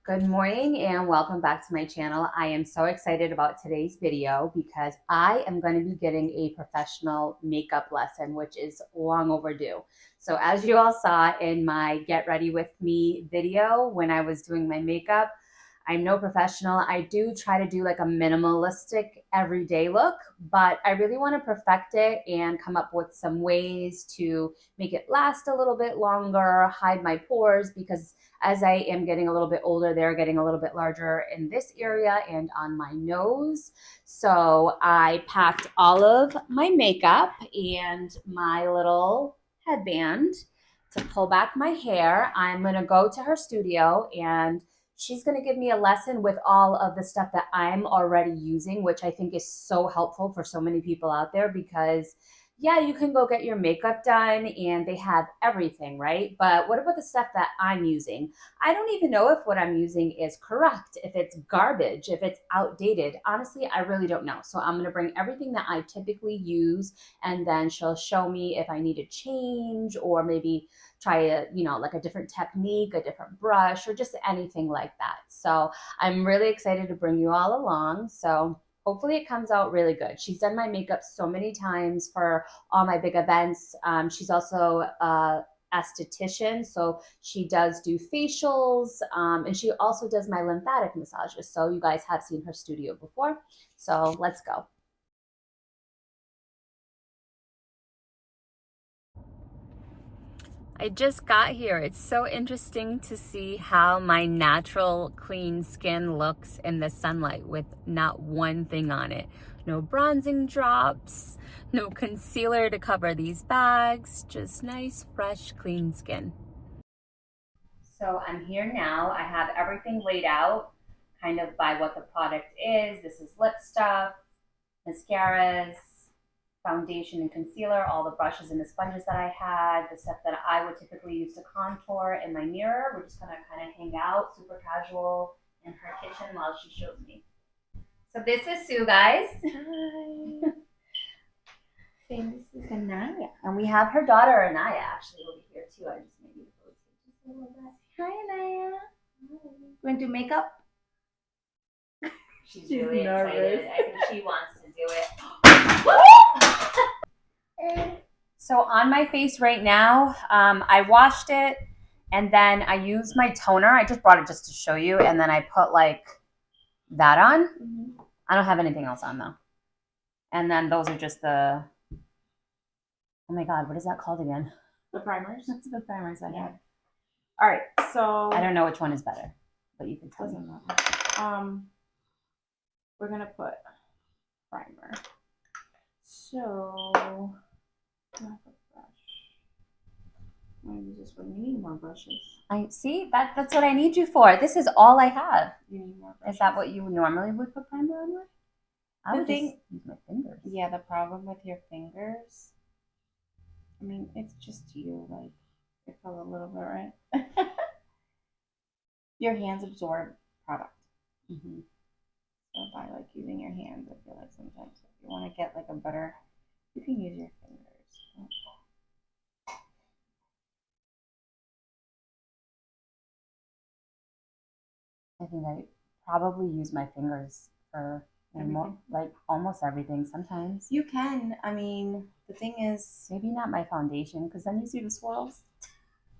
Good morning and welcome back to my channel. I am so excited about today's video because I am going to be getting a professional makeup lesson, which is long overdue. So as you all saw in my Get Ready With Me video when I was doing my makeup, I'm no professional. I do try to do like a minimalistic everyday look, but I really want to perfect it and come up with some ways to make it last a little bit longer, hide my pores, because as I am getting a little bit older, they're getting a little bit larger in this area and on my nose. So I packed all of my makeup and my little headband to pull back my hair. I'm going to go to her studio and she's going to give me a lesson with all of the stuff that I'm already using, which I think is so helpful for so many people out there because yeah, you can go get your makeup done and they have everything, right? But what about the stuff that I'm using? I don't even know if what I'm using is correct, if it's garbage, if it's outdated. Honestly, I really don't know. So I'm going to bring everything that I typically use and then she'll show me if I need to change or maybe try a, like a different technique, a different brush, or just anything like that. So I'm really excited to bring you all along. So hopefully it comes out really good. She's done my makeup so many times for all my big events. She's also a esthetician, so she does do facials, and she also does my lymphatic massages. So you guys have seen her studio before. So let's go. I just got here. It's so interesting to see how my natural clean skin looks in the sunlight with not one thing on it. No bronzing drops, no concealer to cover these bags, just nice, fresh, clean skin. So I'm here now. I have everything laid out kind of by what the product is. This is lip stuff, mascaras, foundation and concealer, all the brushes and the sponges that I had, the stuff that I would typically use to contour in my mirror. We're just gonna kind of hang out, super casual in her kitchen while she shows me. So this is Sue, guys. Hi. This is Anaya. And we have her daughter, Anaya, actually over here too. I just made you just a little bit. Hi, Anaya. Hi. Want to do makeup? She's really nervous. Excited. I think she wants to do it. So on my face right now, I washed it and then I used my toner. I just brought it just to show you. And then I put like that on. Mm-hmm. I don't have anything else on though. And then those are just the, oh my God, what is that called again? The primers? That's the primers I had. All right, so. I don't know which one is better, but you can tell me. We're going to put primer. So, I have a brush. I'm going to use this one. You need more brushes. I see, that's what I need you for. This is all I have. You need more brushes. Is that what you normally would put primer on with? I would just use my fingers. Yeah, the problem with your fingers, I mean, it's just you, like, it fell a little bit, right? Your hands absorb product. Mm-hmm. So by like using your hands, I feel like sometimes if you want to get like a better, you can use your fingers. I think I probably use my fingers for more, like almost everything sometimes. You can. I mean, the thing is, maybe not my foundation because then you see the swirls.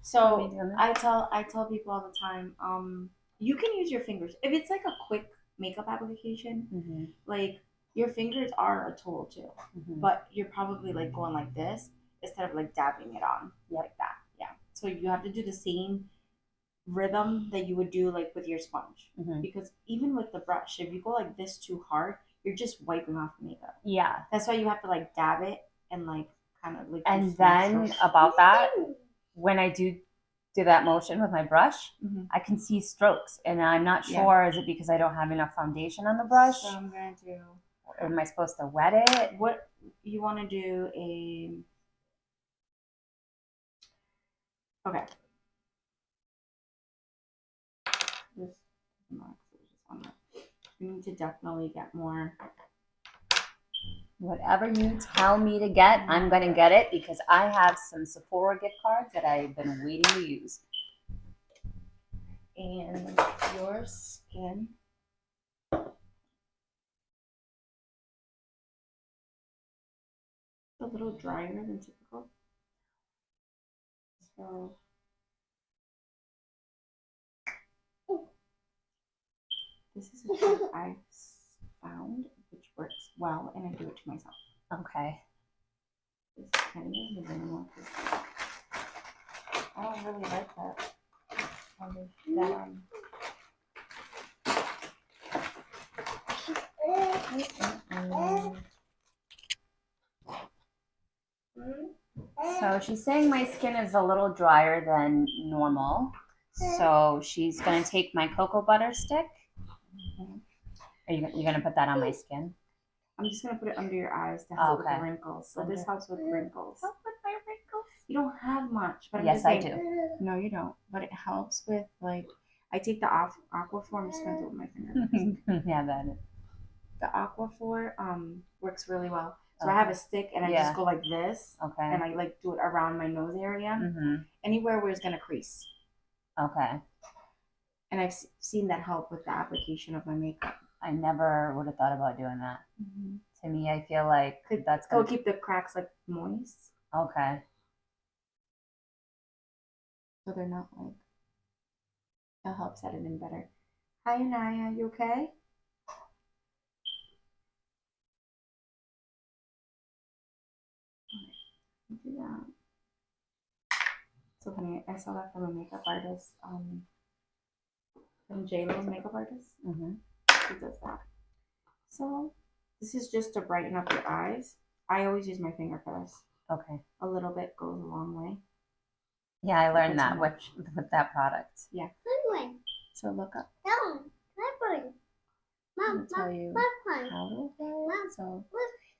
So I tell people all the time, you can use your fingers if it's like a quick makeup application. Mm-hmm. Like your fingers are a tool too, mm-hmm. But you're probably like going like this instead of like dabbing it on like that. Yeah. So you have to do the same rhythm that you would do like with your sponge, mm-hmm. Because even with the brush, if you go like this too hard, you're just wiping off the makeup. Yeah. That's why you have to like dab it and like kind of like. And then about that, when I do that motion with my brush, mm-hmm. I can see strokes, and I'm not sure, is it because I don't have enough foundation on the brush? So I'm going to. Or am I supposed to wet it? What you want to do a. Okay. You need to definitely get more. Whatever you tell me to get, I'm going to get it because I have some Sephora gift cards that I've been waiting to use. And yours your skin. A little drier than typical. So this is a trick I've found which works well, and I do it to myself. Okay. This kind of is the more. I don't really like that. So she's saying my skin is a little drier than normal. So she's going to take my cocoa butter stick. Are you going to put that on my skin? I'm just going to put it under your eyes to help with the wrinkles. So this helps with wrinkles. Help with my wrinkles? You don't have much. But yes, I do. No, you don't. But it helps with, like, I take the Aquaphor. I'm just going to do it with my finger. Yeah, that is. The Aquaphor works really well. So I have a stick and I just go like this. Okay. And I like do it around my nose area. Anywhere where it's going to crease. Okay. And I've seen that help with the application of my makeup. I never would have thought about doing that. To me, I feel like that's going to keep the cracks like moist. Okay. So they're not like, it'll help set it in better. Hi, Anaya, you okay? Do that. So funny, I saw that from a makeup artist, from J-Lo's makeup artist. She does that. So this is just to brighten up your eyes. I always use my finger for this. Okay. A little bit goes a long way. Yeah, I learned that with that product. Yeah. So look up. Mom, tell you how to apply it. So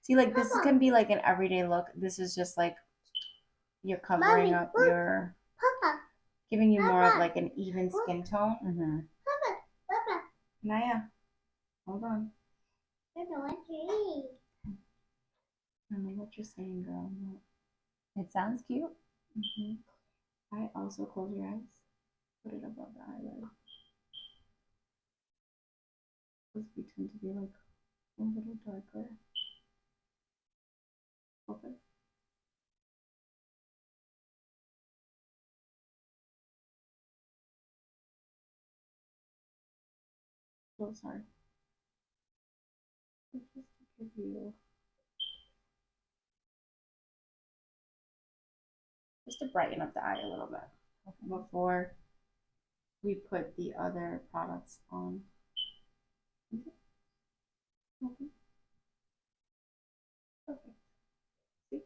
see, like this can be like an everyday look. This is just like you're covering up your, giving you more of like an even skin tone. Naya, hold on. I don't know what you're saying, girl. It sounds cute. I also close your eyes. Put it above the eyelid. Because we tend to be like a little darker. Okay. So sorry. Just to give you, just to brighten up the eye a little bit before we put the other products on. Okay. Perfect. See?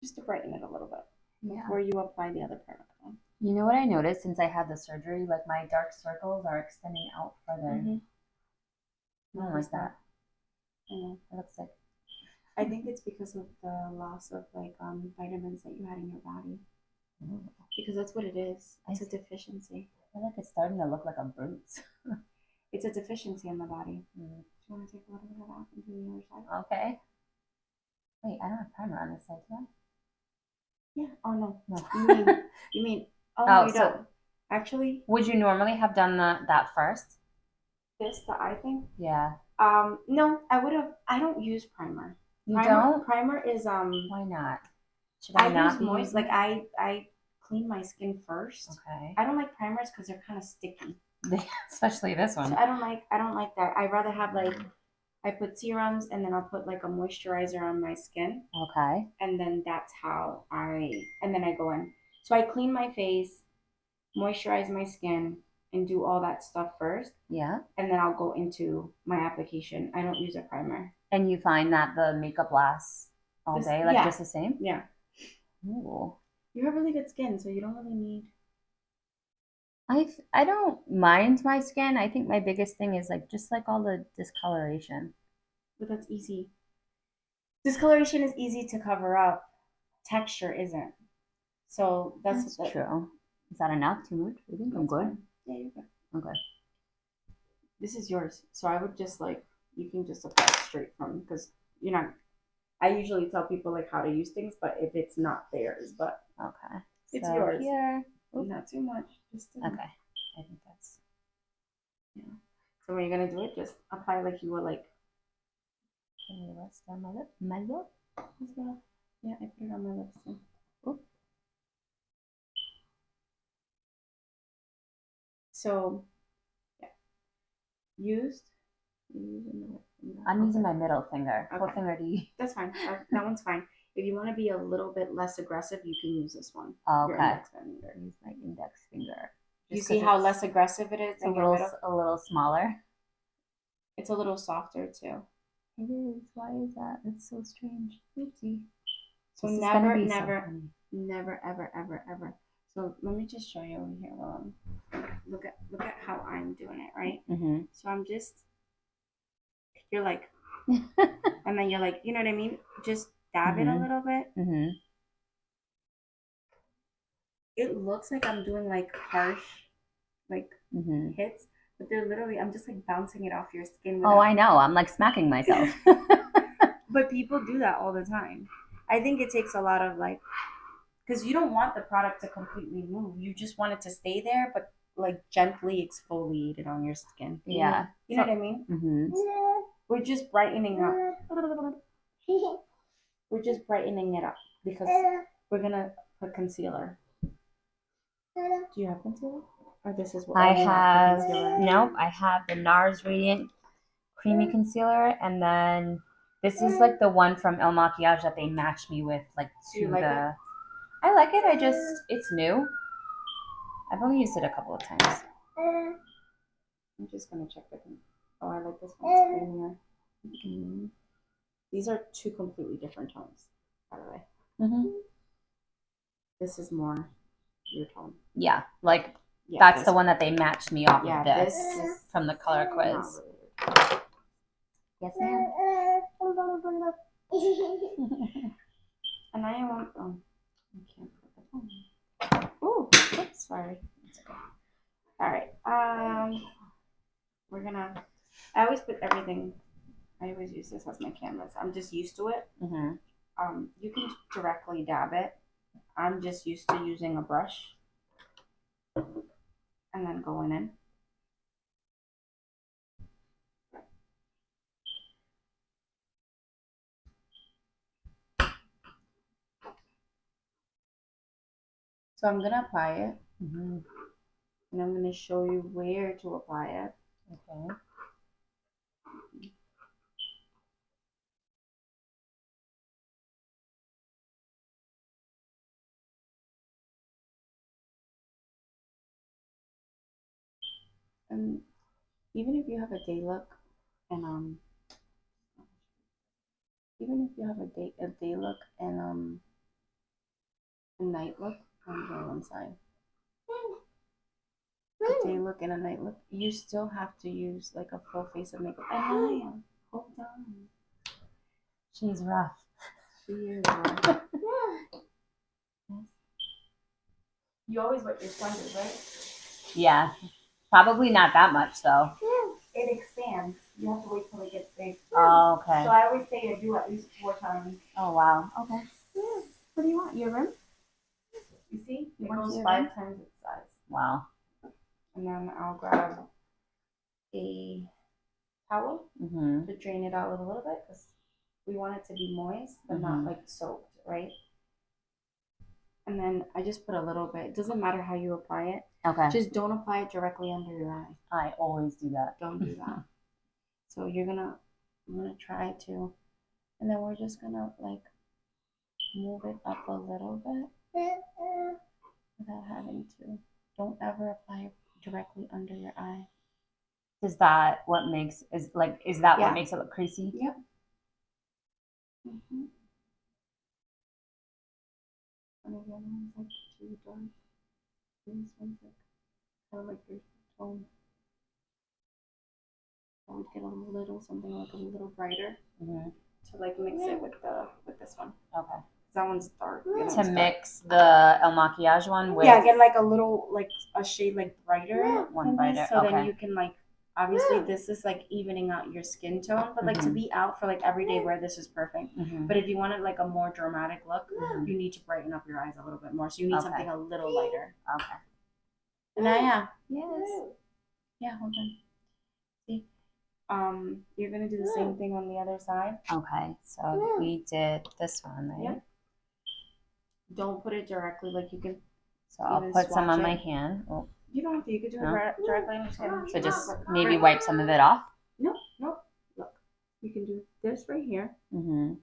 Just to brighten it a little bit before you apply the other product on. You know what I noticed since I had the surgery? Like my dark circles are extending out further. I don't like that. I know. It looks like. I think it's because of the loss of like vitamins that you had in your body. Because that's what it is. It's a deficiency. I feel like it's starting to look like a bruise. It's a deficiency in the body. Do you want to take a little bit of that and do the other side? Okay. Wait, I don't have primer on this side, do I? Yeah. Oh no. No. You mean? Oh, no, you don't. Actually. Would you normally have done that first? The eye thing? Yeah. No, I would have. I don't use primer. You don't? Primer is Why not? Should I not use moist. Like I clean my skin first. Okay. I don't like primers because they're kind of sticky. Especially this one. So I don't like that. I'd rather have like, I put serums and then I'll put like a moisturizer on my skin. Okay. And then that's how and then I go in. So I clean my face, moisturize my skin, and do all that stuff first. Yeah. And then I'll go into my application. I don't use a primer. And you find that the makeup lasts all day, like just the same? Yeah. Ooh. You have really good skin, so you don't really need. I don't mind my skin. I think my biggest thing is like just like all the discoloration. But that's easy. Discoloration is easy to cover up. Texture isn't. So that's true. Is that enough? Too much? I think I'm good. Fine. Yeah, you're good. Okay. This is yours. So I would just like, you can just apply it straight from, because you're not, I usually tell people like how to use things, but if it's not theirs, but okay. It's yours. Here. Not too much. Just okay. I think that's Yeah. So when you're gonna do it, just apply like you would like. Okay, let's down my lip. My lip. Yeah, I put it on my lips. Too. So, yeah, used. I'm using my middle finger. Okay. What finger do you? That's fine. That one's fine. If you want to be a little bit less aggressive, you can use this one. Oh, your okay. Index finger. Use my index finger. You see how less aggressive it is? It's a little smaller. It's a little softer too. It is. Why is that? It's so strange. Oopsie. So never, ever, ever, ever. So let me just show you over here. Look at how I'm doing it, right? Mm-hmm. So I'm just, you're like, and then you're like, you know what I mean? Just dab it a little bit. Mm-hmm. It looks like I'm doing like harsh, like hits, but they're literally, I'm just like bouncing it off your skin. Oh, I know. I'm like smacking myself. But people do that all the time. I think it takes a lot of like, because you don't want the product to completely move. You just want it to stay there, but like gently exfoliate it on your skin. Yeah. You know what I mean? Mm-hmm. We're just brightening up. We're just brightening it up because we're going to put concealer. Do you have concealer? Or this is what I have? Nope. I have the NARS Radiant Creamy Concealer, and then this is like the one from El Makiage that they matched me with, like to like the. It? I like it. It's new. I've only used it a couple of times. I'm just gonna check the. Oh, I like this one. It's creamier. Mm-hmm. These are two completely different tones, by the way. Mm-hmm. This is more your tone. Yeah, like that's the one that they matched me off of this from the color quiz. Yes, ma'am. And I want. Oh, I can't put the phone. Oh, oops, sorry. It's okay. All right. We're gonna. I always put everything. I always use this as my canvas. I'm just used to it. Mm-hmm. You can directly dab it. I'm just used to using a brush and then going in. So I'm gonna apply it, and I'm gonna show you where to apply it. Okay. And even if you have a day look, and even if you have a day look and a night look, I'm going one side. A day look and a night look, you still have to use like a full face of makeup. And I am. Hold on. She's rough. She is rough. You always wet your sponges, right? Yeah. Probably not that much though. It expands. You have to wait till it gets big. Oh, okay. So I always say to do at least 4 times. Oh, wow. Okay. What do you want? Your rim? You see? It goes 5 times its size. Wow. And then I'll grab a towel to drain it out a little bit because we want it to be moist but not like soaked, right? And then I just put a little bit. It doesn't matter how you apply it. Okay. Just don't apply it directly under your eye. I always do that. Don't do that. So I'm gonna try to, and then we're just gonna like move it up a little bit without having to. Don't ever apply it directly under your eye. Is that what makes what makes it look creasy? Yep. Mm-hmm. And the other one's like too dark. This one's like kind of like your tone. I would get a little something like a little brighter to like mix it with this one. Okay. That one's dark. To mix the El Makiage one with. Yeah, get like a little like a shade like brighter. One brighter. So then you can like obviously this is like evening out your skin tone, but like to be out for like everyday wear, this is perfect. But if you wanted like a more dramatic look, you need to brighten up your eyes a little bit more. So you need something a little lighter. Okay. Anaya. Yes. Yeah, hold on. See, you're gonna do the same thing on the other side. Okay, so we did this one, right? Yep. Don't put it directly, like you can. So I'll put some on my hand. Oh. You don't have to. You could do it directly on your skin. So just maybe wipe some of it off. Nope. Look, you can do this right here. And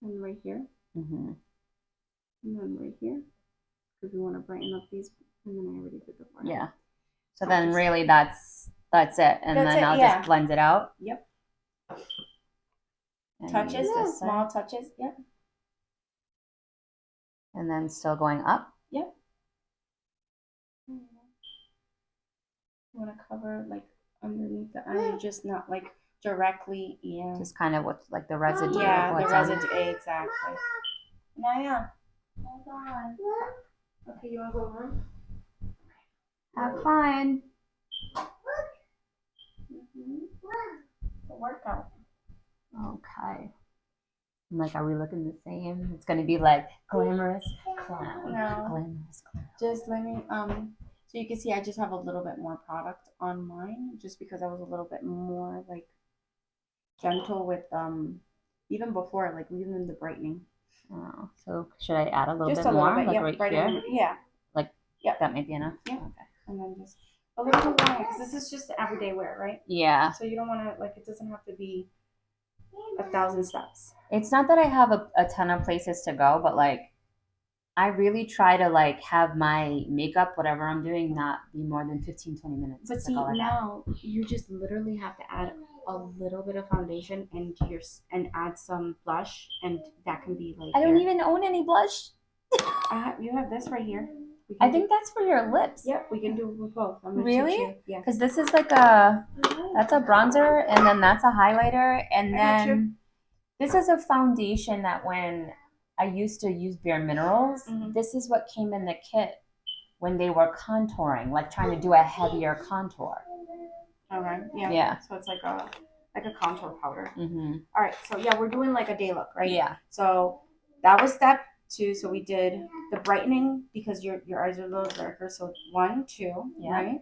right here. And then right here, because we want to brighten up these. And then I already did the forehead. Yeah. So then really that's it, and then I'll just blend it out. Yep. And touches, small touches. Yep. And then still going up. Yep. You want to cover like underneath the eye, just not like directly. Yeah. Just kind of with like the residue. Yeah, the residue. Exactly. Naya, hold on. Okay, you want to go over? Have fun. The workout. Okay. I'm like, are we looking the same? It's gonna be like glamorous clown. No. Glamorous clown. Just let me so you can see I just have a little bit more product on mine just because I was a little bit more like gentle with even before, like even the brightening. Oh, so should I add a little just bit a little more? bit, Like yep, right here? Yeah. Like that might be enough? Yeah. Okay. And then just a little bit more because this is just everyday wear, right? Yeah. So you don't want to, like, it doesn't have to be 1,000 steps. It's not that I have a ton of places to go, but like I really try to like have my makeup, whatever I'm doing, not be more than 15-20 minutes. But see, now you just literally have to add a little bit of foundation and add some blush, and that can be like. I don't even own any blush. You have this right here. I think that's for your lips. Yep, we can do it with both. Really? Yeah. Because this is like that's a bronzer, and then that's a highlighter, and then this is a foundation that when I used to use Bare Minerals, this is what came in the kit when they were contouring, like trying to do a heavier contour. Okay. Yeah. Yeah. So it's like a contour powder. All right. So yeah, we're doing like a day look, right? Yeah. So that was step 2. So we did the brightening because your eyes are a little darker. So 1, 2, right?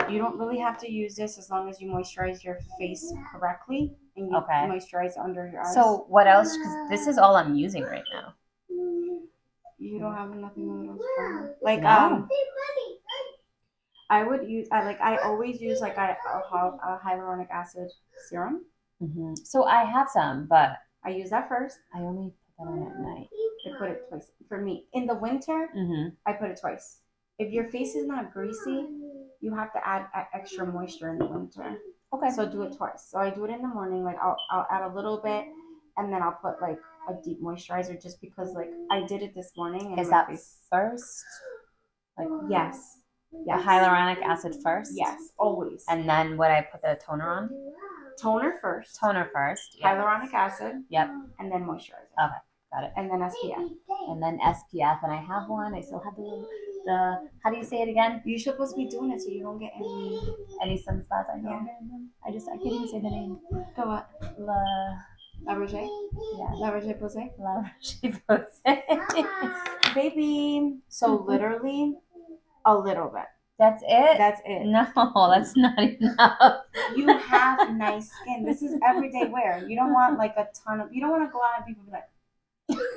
You don't really have to use this as long as you moisturize your face correctly and you moisturize under your eyes. So what else? Because this is all I'm using right now. You don't have nothing else. Like no. I would use I always use like a hyaluronic acid serum. So I have some, but I use that first. I only put that on at night. I put it twice. For me, in the winter, I put it twice. If your face is not greasy, you have to add extra moisture in the winter. Okay. So do it twice. So I do it in the morning. Like I'll add a little bit, and then I'll put like a deep moisturizer just because like I did it this morning. And is that first? Like yes. The hyaluronic acid first? Yes, always. And then would I put the toner on? Toner first. Yep. Hyaluronic acid. Yep. And then moisturizer. Okay, got it. And then SPF. And then SPF, and I have one. I still have the how do you say it again? You're supposed to be doing it so you don't get any sunspots. I know. I can't even say the name. Go what? La Roche? Yeah. La Roche Posay? La Roche Posay. Baby. So literally a little bit. That's it? That's it. No, that's not enough. You have nice skin. This is everyday wear. You don't want like a ton of, you don't want to go out and people be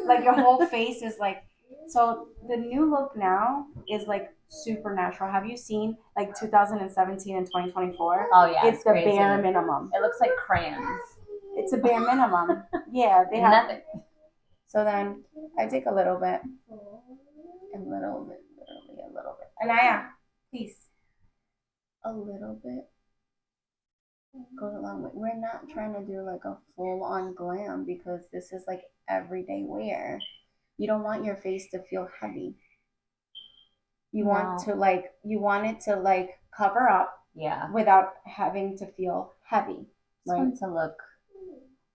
like your whole face is like, so the new look now is like super natural. Have you seen like 2017 and 2024? Oh yeah. It's the crazy. Bare minimum. It looks like crayons. It's a bare minimum. Yeah, they have nothing. So then I take a little bit. Literally a little bit. Anaya, please. A little bit goes a long way. We're not trying to do like a full-on glam because this is like everyday wear. You don't want your face to feel heavy. You want it to like cover up. Yeah. Without having to feel heavy. Right? Want to look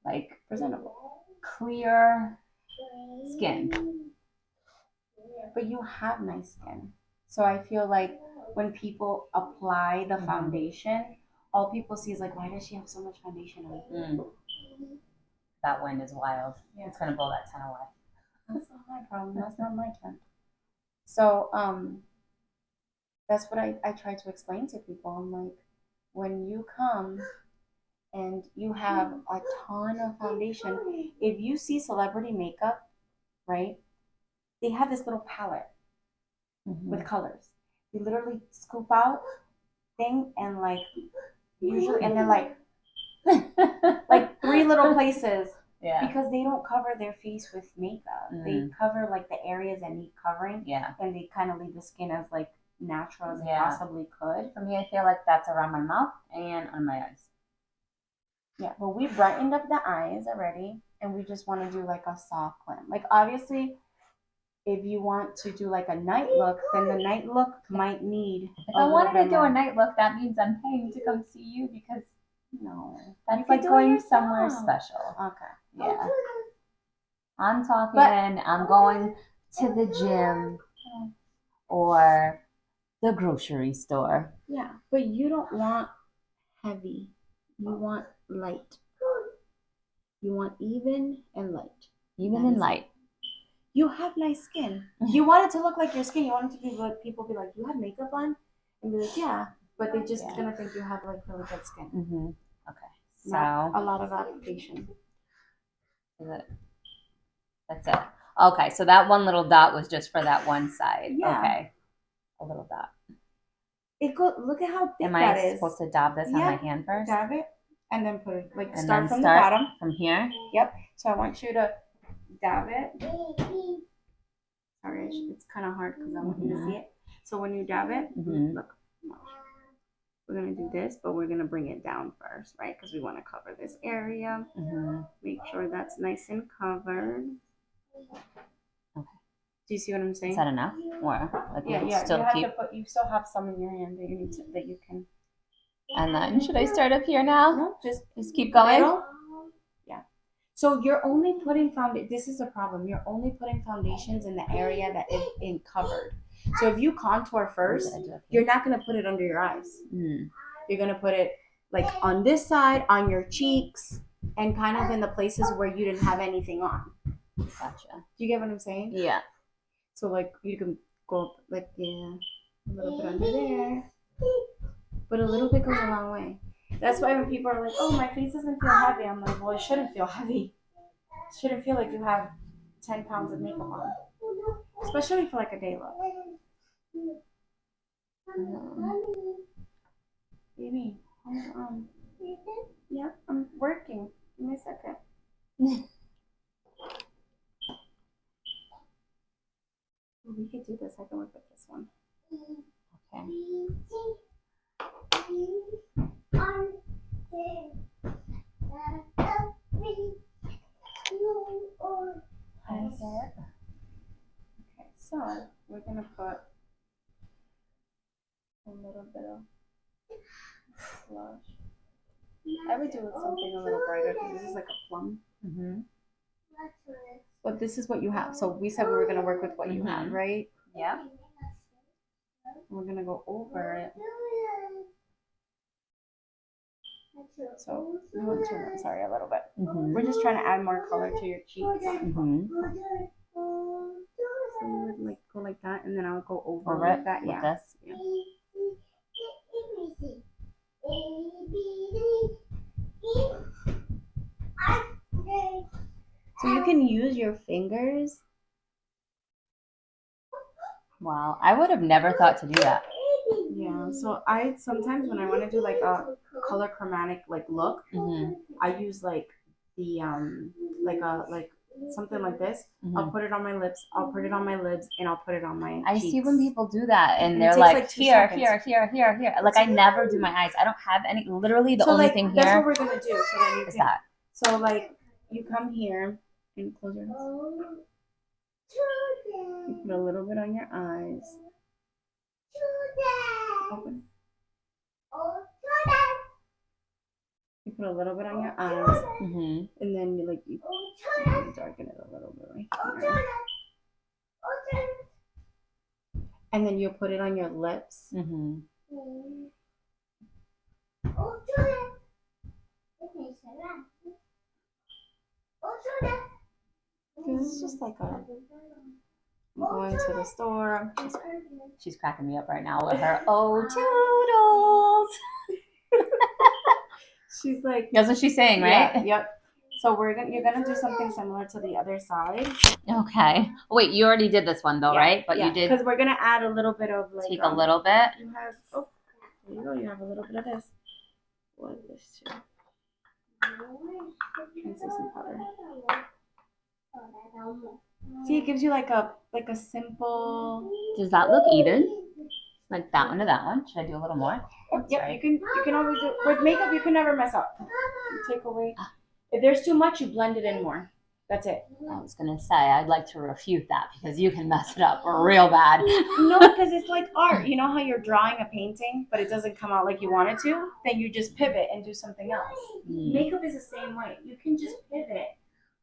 like presentable. Clear skin. But you have nice skin. So I feel like when people apply the foundation, all people see is like, why does she have so much foundation on? That wind is wild. Yeah. It's going to blow that 10 away. That's not my problem. That's not my turn. So that's what I try to explain to people. I'm like, when you come and you have a ton of foundation, if you see celebrity makeup, right? They have this little palette with colors. They literally scoop out thing and like usually and then like 3 little places. Yeah. Because they don't cover their face with makeup. They cover like the areas that need covering. Yeah. And they kind of leave the skin as like natural as it possibly could. For me, I feel like that's around my mouth and on my eyes. Yeah, but we brightened up the eyes already, and we just want to do like a soft glam. Like obviously, if you want to do like a night look, then the night look might need. If I wanted to do a night look, that means I'm paying to come see you because that's like going somewhere special. Okay. Yeah. I'm talking. I'm going to the gym or the grocery store. Yeah, but you don't want heavy. You want light. You want even and light. Even and light. You have nice skin. You want it to look like your skin. You want it to be like people be like, you have makeup on, and be like, yeah, but they just gonna think you have like really good skin. Okay, so not a lot of application. Is it? That's it. Okay, so that one little dot was just for that one side. Yeah. Okay, a little dot. Look at how thick that is. Am I supposed to dab this on my hand first? Dab it, and then put it and start from the bottom. From here. Yep. So I want you to dab it. Sorry, it's kind of hard because I want you to see it. So when you dab it, look, we're gonna do this, but we're gonna bring it down first, right? Because we want to cover this area. Make sure that's nice and covered. Okay. Do you see what I'm saying? Is that enough? Or yeah. You still have some in your hand that you need that you can. And then should I start up here now? No, just keep going. Yeah. So you're only putting this is a problem. You're only putting foundations in the area that is covered. So if you contour first, you're not gonna put it under your eyes. You're gonna put it like on this side, on your cheeks, and kind of in the places where you didn't have anything on. Gotcha. Do you get what I'm saying? Yeah. So like you can go like a little bit under there, but a little bit goes a long way. That's why when people are like, "Oh, my face doesn't feel heavy," I'm like, "Well, it shouldn't feel heavy. It shouldn't feel like you have 10 pounds of makeup on, especially for like a day look." Baby, hold on. Yeah, I'm working. Give me a second. We could do this. I can work with this one. Okay. Okay, so we're gonna put a little bit of blush. I would do with something a little brighter because this is like a plum. But this is what you have. So we said we were gonna work with what you have, right? Yeah. We're gonna go over it. So we went to sorry a little bit. We're just trying to add more color to your cheeks. So you would like go like that, and then I'll go over like that. With yeah. This. Yeah. So you can use your fingers. Wow, I would have never thought to do that. Yeah, so I sometimes when I want to do like a color chromatic like look, I use like the like something like this. I'll put it on my lips. I'll put it on my lips, and I'll put it on my. I see when people do that, and they're like here. Like I never do my eyes. I don't have any. Literally, the only thing here. That's what we're gonna do. So then you can. So like you come here and close your eyes. You put a little bit on your eyes. Open. You put a little bit on your eyes, and then you darken it a little bit right here. And then you put it on your lips. This is just like I'm going to the store. She's cracking me up right now with her toodles. She's like, that's what she's saying, right? Yeah, yep. So you're gonna do something similar to the other side. Okay. Wait, you already did this one though, right? But you did because we're gonna add a little bit of like take a little bit. You have there you go. You have a little bit of this. What is this too? Translucent powder. See, it gives you like a simple. Does that look even? Like that one to that one? Should I do a little more? Yep, sorry. You can always do with makeup. You can never mess up. You take away. If there's too much, you blend it in more. That's it. I was gonna say I'd like to refute that because you can mess it up real bad. No, because it's like art. You know how you're drawing a painting, but it doesn't come out like you want it to? Then you just pivot and do something else. Makeup is the same way. You can just pivot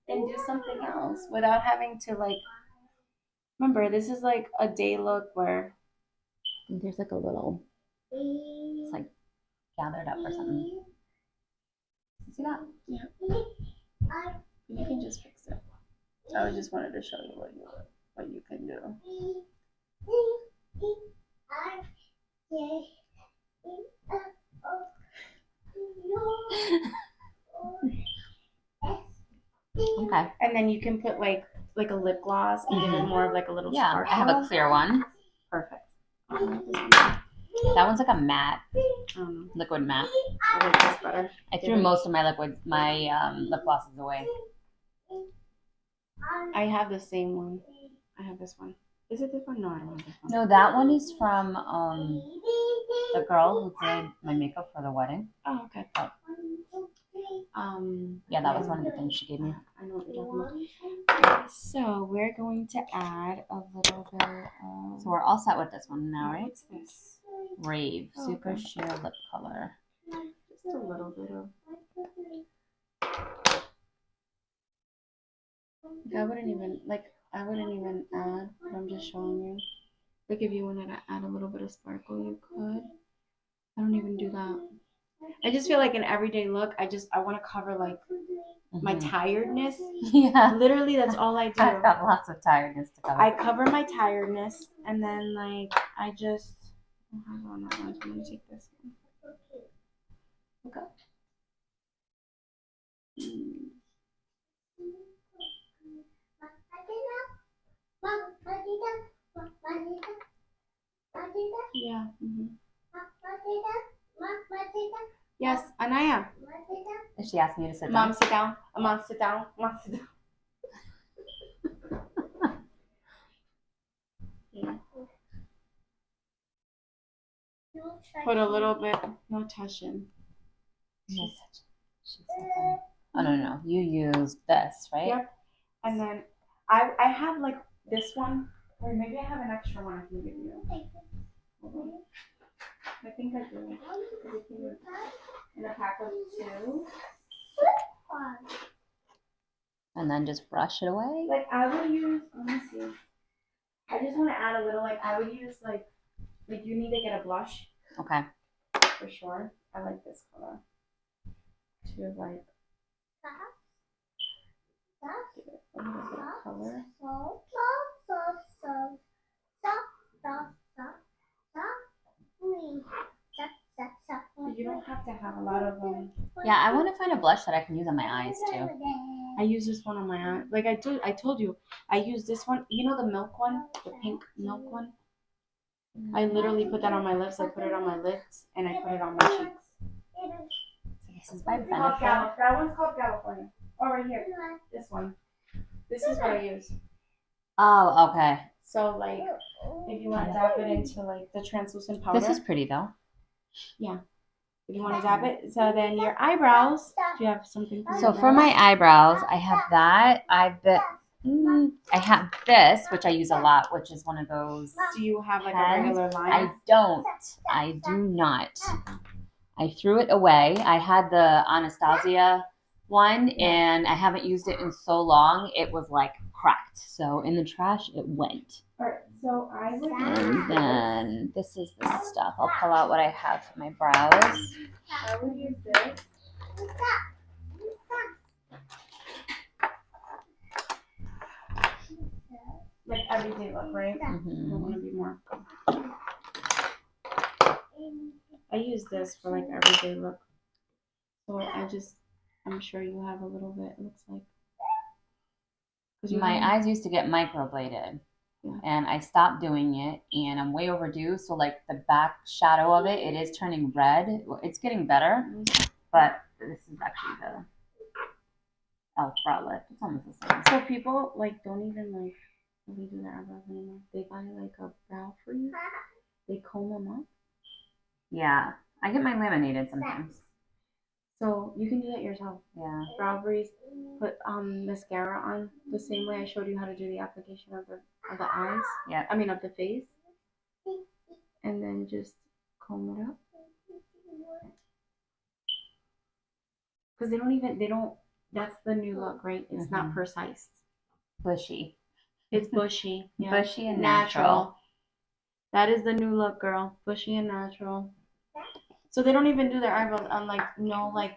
and do something else without having to like. Remember, this is like a day look where there's like a little, it's like gathered up or something. See that? Yeah. You can just fix it. I just wanted to show you what you can do. Okay. And then you can put like a lip gloss and give it more of like a little sparkle. I have a clear one. Perfect. That one's like a matte, liquid matte. I like this better. I threw most of my lip glosses away. I have the same one. I have this one. Is it this one? No, I don't have this one. No, that one is from the girl who did my makeup for the wedding. Oh, okay. Yeah, that was one of the things she gave me. I know what you're talking about. So we're going to add a little bit of. So we're all set with this one now, right? What's this? Rave Super Sheer Lip Color. Just a little bit of. I wouldn't even add, but I'm just showing you. Like if you wanted to add a little bit of sparkle, you could. I don't even do that. I just feel like an everyday look, I want to cover like my tiredness. Yeah. Literally, that's all I do. I've got lots of tiredness to cover. I cover my tiredness, and then like I just. Oh, hold on, that one. So let me take this one. Okay. Yeah. Yes, Anaya. Is she asking you to sit down? Mom, sit down. Mom, sit down. Mom, sit down. Yeah. Put a little bit. No touching. Oh no, you use this, right? Yep. And then I have like this one, or maybe I have an extra one I can give you. Hold on. I think I do. It came in a pack of 2. And then just brush it away. Like I would use. Let me see. I just want to add a little. Like I would use like you need to get a blush. Okay. For sure. I like this color. To like. Give it a little bit of color. You don't have to have a lot of them. Yeah, I want to find a blush that I can use on my eyes too. I use this one on my eye. Like I told you, I use this one. You know the milk one, the pink milk one. I literally put that on my lips. I put it on my lips, and I put it on my cheeks. So this is my benefit. That one's called California. Oh, right here. This one. This is what I use. Oh, okay. So like, if you want to dab it into like the translucent powder. This is pretty though. Yeah. If you want to dab it, so then your eyebrows. Do you have something? So for my eyebrows, I have that. I have this, which I use a lot, which is one of those. Do you have like a regular line? I don't. I do not. I threw it away. I had the Anastasia one, and I haven't used it in so long. It was like cracked. So in the trash, it went. All right. So I would. And then this is the stuff. I'll pull out what I have for my brows. I would use this. Like everyday look, right? Mm-hmm. I want to be more. I use this for like everyday look. So I'm sure you have a little bit. It looks like. My eyes used to get microbladed. Yeah. And I stopped doing it, and I'm way overdue. So like the back shadow of it is turning red. It's getting better, but this is actually the brow lift. It's almost the same. So people like don't even like really do their eyebrows anymore. They buy like a brow freeze. They comb them up. Yeah, I get mine laminated sometimes. So you can do that yourself. Yeah. Brow freeze. Put mascara on the same way I showed you how to do the application of the eyes. Yeah. I mean of the face. And then just comb it up. Because they don't. That's the new look, right? It's not precise. Bushy. It's bushy. Yeah. Bushy and natural. That is the new look, girl. Bushy and natural. So they don't even do their eyebrows on like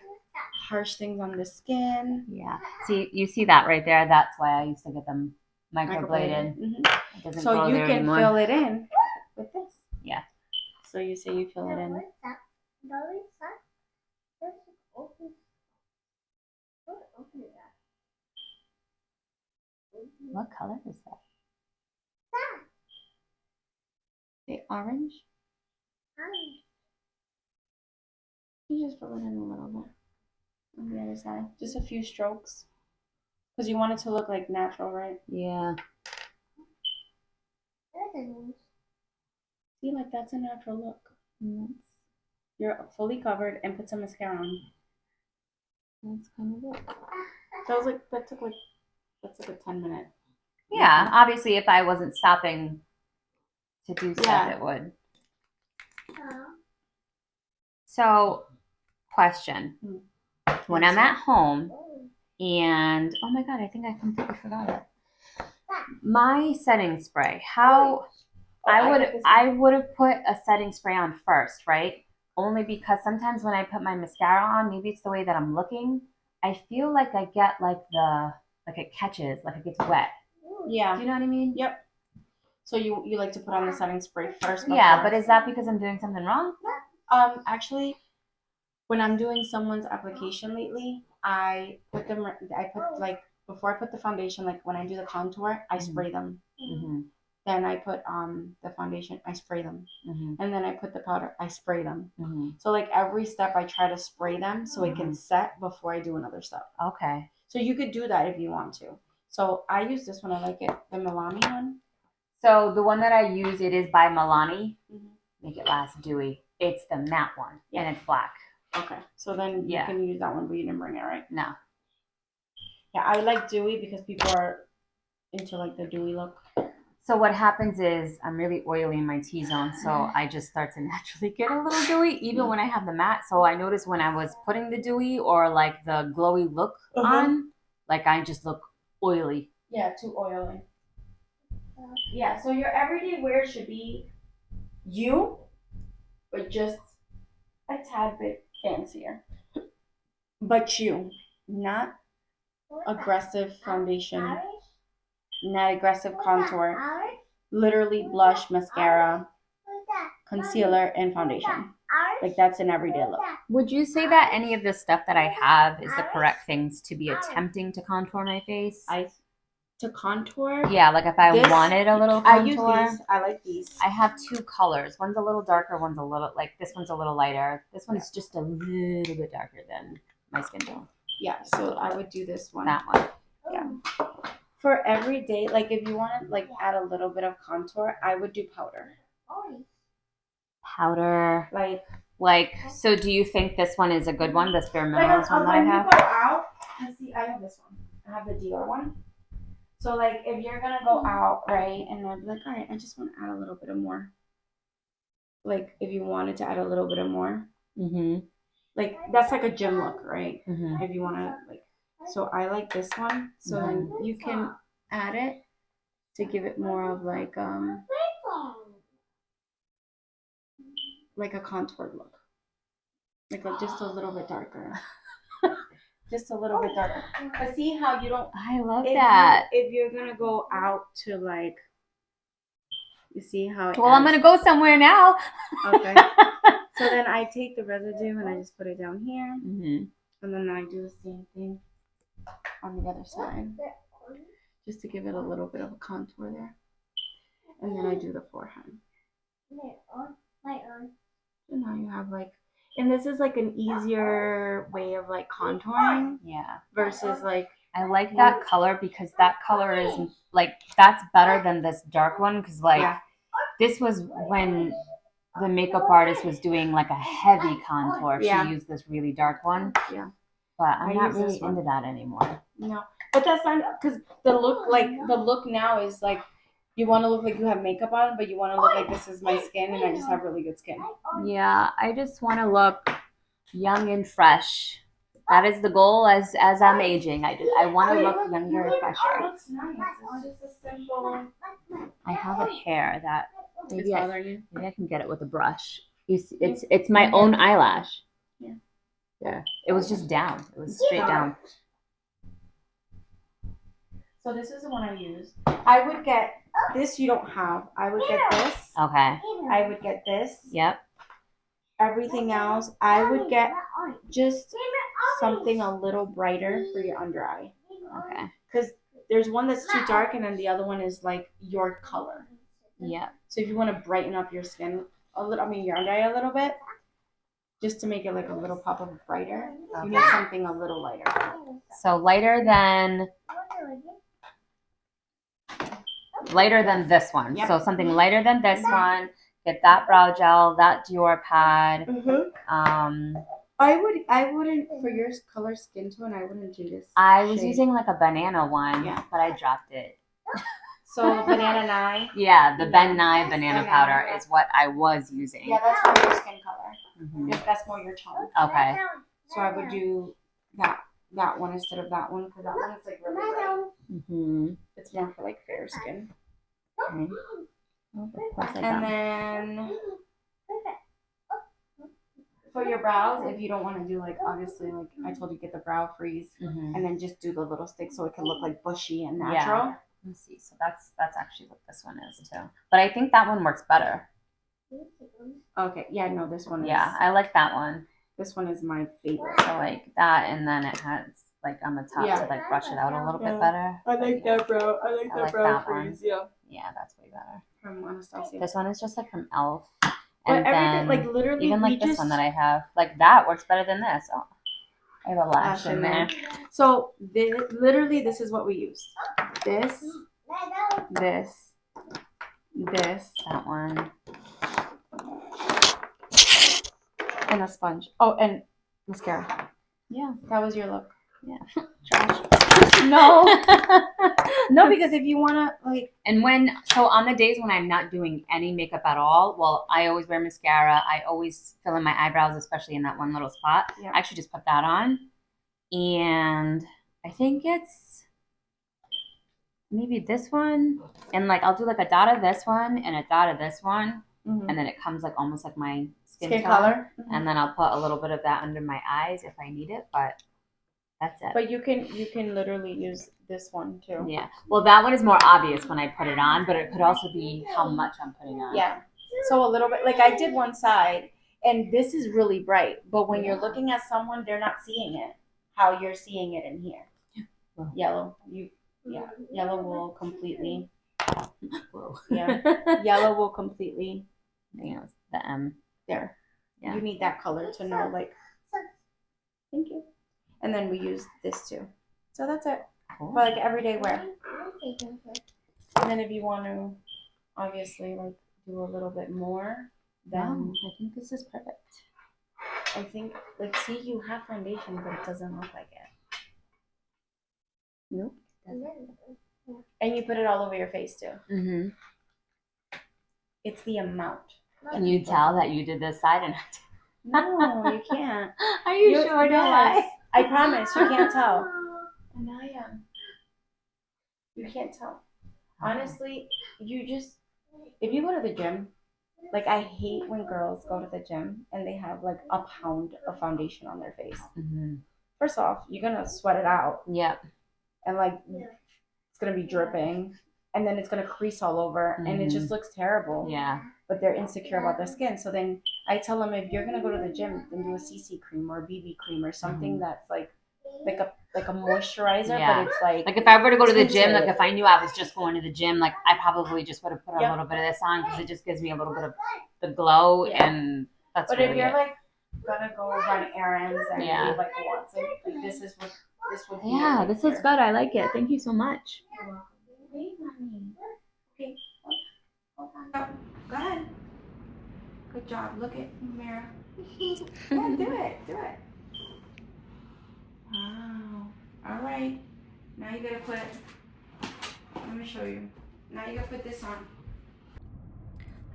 harsh things on the skin. Yeah. See, you see that right there? That's why I used to get them microbladed. Mm-hmm. So you can fill it in with this. Yeah. So you say you fill it in. What color is that? The orange? You just fill it in a little bit on the other side. Just a few strokes. Because you want it to look like natural, right? Yeah. See, like that's a natural look. You're fully covered and put some mascara on. That's kind of it. That took like a 10-minute. Yeah, obviously if I wasn't stopping to do stuff, it would. So, question. When I'm at home and, oh my God, I think I completely forgot it. My setting spray, I would have put a setting spray on first, right? Only because sometimes when I put my mascara on, maybe it's the way that I'm looking, I feel like I get like it catches, like it gets wet. Yeah. Do you know what I mean? Yep. So you like to put on the setting spray first? Yeah, but is that because I'm doing something wrong? Actually, when I'm doing someone's application lately, before I put the foundation, like when I do the contour, I spray them. Then I put the foundation, I spray them. And then I put the powder, I spray them. So like every step I try to spray them so it can set before I do another step. Okay. So you could do that if you want to. So I use this one, I like it, the Milani one. So the one that I use, it is by Milani. Make It Last Dewy. It's the matte one, and it's black. Okay, so then you can use that one, but you didn't bring it, right? No. Yeah, I like dewy because people are into like the dewy look. So what happens is I'm really oily in my T-zone, so I just start to naturally get a little dewy, even when I have the matte. So I noticed when I was putting the dewy or like the glowy look on, like I just look oily. Yeah, too oily. Yeah, so your everyday wear should be you, but just a tad bit fancier. But you, not aggressive foundation, not aggressive contour, literally blush, mascara, concealer, and foundation. Like that's an everyday look. Would you say that any of the stuff that I have is the correct things to be attempting to contour my face? To contour? Yeah, like if I wanted a little contour. I use these. I like these. I have two colors. One's a little darker, one's a little, like this one's a little lighter. This one's just a little bit darker than my skin tone. Yeah, so I would do this one. That one. Yeah. For every day, like if you want to like add a little bit of contour, I would do powder. Powder. So do you think this one is a good one, this Bare Minerals one that I have? When you go out, see, I have this one. I have the Dior one. So like if you're gonna go out, right, and they'll be like, all right, I just want to add a little bit of more. Like if you wanted to add a little bit of more. Like that's like a gym look, right? If you want to like, so I like this one. So then you can add it to give it more of like a contoured look, like just a little bit darker. Just a little bit darker. But see how you don't. I love that. If you're gonna go out to like, you see how. I'm gonna go somewhere now. Okay. So then I take the residue and I just put it down here. Mm-hmm. And then I do the same thing on the other side. Just to give it a little bit of a contour there. And then I do the forehead. And now you have like, and this is like an easier way of like contouring. Yeah. Versus like. I like that color because that color is like, that's better than this dark one. Cause like this was when the makeup artist was doing like a heavy contour. She used this really dark one. Yeah. But I'm not really into that anymore. No. But that's not, because the look now is like, you want to look like you have makeup on, but you want to look like this is my skin and I just have really good skin. Yeah, I just want to look young and fresh. That is the goal as I'm aging. I want to look younger and fresher. Looks nice. It's just a simple. I have a hair that maybe I can get it with a brush. It's my own eyelash. Yeah. Yeah. It was just down. It was straight down. So this is the one I use. I would get this. You don't have. I would get this. Okay. I would get this. Yep. Everything else, I would get just something a little brighter for your under eye. Okay. Because there's one that's too dark, and then the other one is like your color. Yeah. So if you want to brighten up your skin a little, I mean your under eye a little bit, just to make it like a little pop of brighter, you need something a little lighter. So lighter than this one. Yep. So something lighter than this one. Get that brow gel, that Dior pad. Mm-hmm. I wouldn't for your color skin tone. I wouldn't do this. I was using like a banana one, but I dropped it. So banana nye. Yeah, the Ben Nye banana powder is what I was using. Yeah, that's more your skin color. Mm-hmm. That's more your tone. Okay. So I would do that one instead of that one because that one is like really bright. Mm-hmm. It's more for like fair skin. Okay. And then for your brows, if you don't want to do like obviously like I told you, get the brow freeze and then just do the little stick so it can look like bushy and natural. Yeah. Let me see. So that's actually what this one is too. But I think that one works better. Okay. Yeah. No, this one is. Yeah, I like that one. This one is my favorite. So like that, and then it has like on the top to like brush it out a little bit better. I like that brow. I like that brow freeze. One. Yeah, that's way better. From Anastasia. This one is just like from e.l.f. And but then like literally even like this one that I have, like that works better than this. Oh, I have a lash in there. So literally this is what we use. This, that one, and a sponge. Oh, and mascara. Yeah, that was your look. Yeah, trash. No, no, because if you wanna like, and so on the days when I'm not doing any makeup at all, well, I always wear mascara. I always fill in my eyebrows, especially in that one little spot. Yeah. I actually just put that on, and I think it's maybe this one, and like I'll do like a dot of this one and a dot of this one, and then it comes like almost like my skin color, and then I'll put a little bit of that under my eyes if I need it, but. That's it. But you can literally use this one too. Yeah. Well, that one is more obvious when I put it on, but it could also be how much I'm putting on. Yeah. So a little bit, like I did one side, and this is really bright, but when you're looking at someone, they're not seeing it how you're seeing it in here. Whoa. Yellow. Yellow will completely. Whoa. Yeah. Yellow will completely. You know, the M. There. Yeah. You need that color to know, like. Thank you. And then we use this too. So that's it. Cool. For like everyday wear. And then if you want to obviously like do a little bit more, then I think this is perfect. I think like see you have foundation but it doesn't look like it. Nope. And you put it all over your face too. Mm-hmm. It's the amount. Can you tell that you did this side and I did? No, you can't. Are you sure? Don't lie. I promise, you can't tell. And I am. You can't tell. Honestly, you just, if you go to the gym, like I hate when girls go to the gym and they have like a pound of foundation on their face. Mm-hmm. First off, you're going to sweat it out. Yep. And like, it's going to be dripping. And then it's going to crease all over. And it just looks terrible. Yeah. but they're insecure about their skin. So then I tell them, if you're gonna go to the gym, then do a CC cream or a BB cream or something that's like a moisturizer, Yeah. but it's like if I were to go to the gym, tinted. like if I knew I was just going to the gym, like I probably just would have put a Yep. little bit of this on because it just gives me a little bit of the glow, Yeah. and that's But really if you're it. like gonna go run errands and Yeah. you like want some, like this would be Yeah, it this right is good. I like it. Thank you so much. You're welcome. Wait, mommy. Okay, hold on. Go ahead. Good job. Look at the mirror. Yeah, do it. Wow. All right. Now you gotta put. Let me show you. Now you gotta put this on.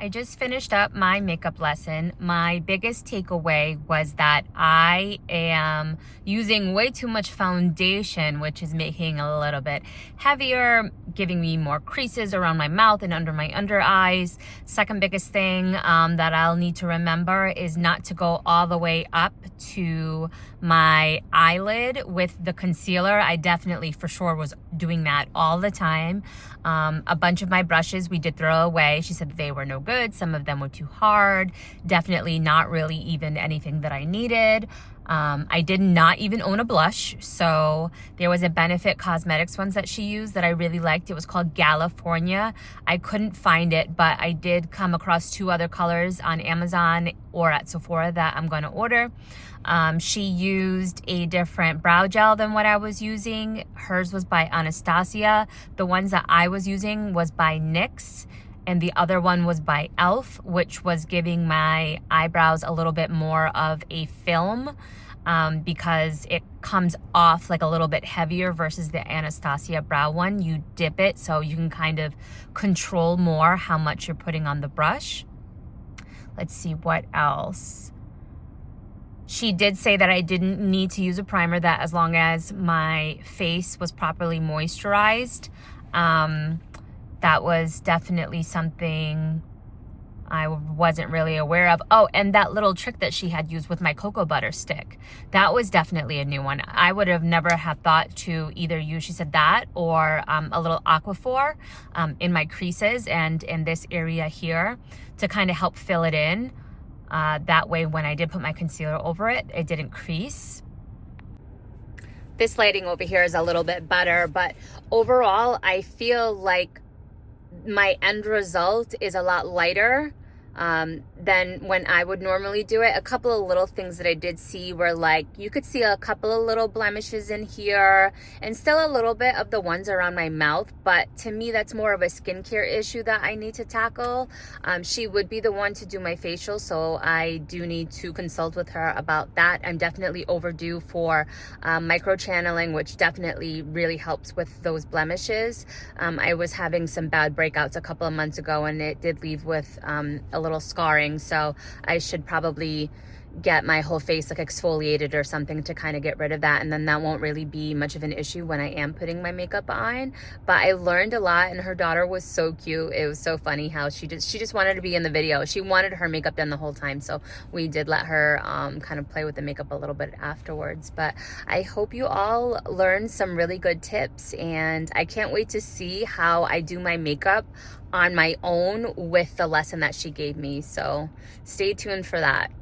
I just finished up my makeup lesson. My biggest takeaway was that I am using way too much foundation, which is making it a little bit heavier, giving me more creases around my mouth and under my under eyes. Second biggest thing that I'll need to remember is not to go all the way up to my eyelid with the concealer. I definitely for sure was doing that all the time. A bunch of my brushes we did throw away. She said they were no good. Some of them were too hard. Definitely not really even anything that I needed. I did not even own a blush. So there was a Benefit Cosmetics ones that she used that I really liked. It was called California. I couldn't find it, but I did come across 2 other colors on Amazon or at Sephora that I'm going to order. She used a different brow gel than what I was using. Hers was by Anastasia. The ones that I was using was by NYX, and the other one was by e.l.f., which was giving my eyebrows a little bit more of a film because it comes off like a little bit heavier versus the Anastasia brow one. You dip it so you can kind of control more how much you're putting on the brush. Let's see what else. She did say that I didn't need to use a primer, that as long as my face was properly moisturized. That was definitely something I wasn't really aware of. Oh, and that little trick that she had used with my cocoa butter stick. That was definitely a new one. I would have never have thought to either use, she said that, or a little Aquaphor in my creases and in this area here to kind of help fill it in. That way, when I did put my concealer over it, it didn't crease. This lighting over here is a little bit better, but overall, I feel like my end result is a lot lighter than when I would normally do it. A couple of little things that I did see were like, you could see a couple of little blemishes in here and still a little bit of the ones around my mouth. But to me, that's more of a skincare issue that I need to tackle. She would be the one to do my facial, so I do need to consult with her about that. I'm definitely overdue for micro channeling, which definitely really helps with those blemishes. I was having some bad breakouts a couple of months ago, and it did leave with a little scarring, so I should probably get my whole face like exfoliated or something to kind of get rid of that, and then that won't really be much of an issue when I am putting my makeup on. But I learned a lot, and her daughter was so cute. It was so funny how she just wanted to be in the video. She wanted her makeup done the whole time, so we did let her kind of play with the makeup a little bit afterwards. But I hope you all learned some really good tips, and I can't wait to see how I do my makeup on my own with the lesson that she gave me. So stay tuned for that.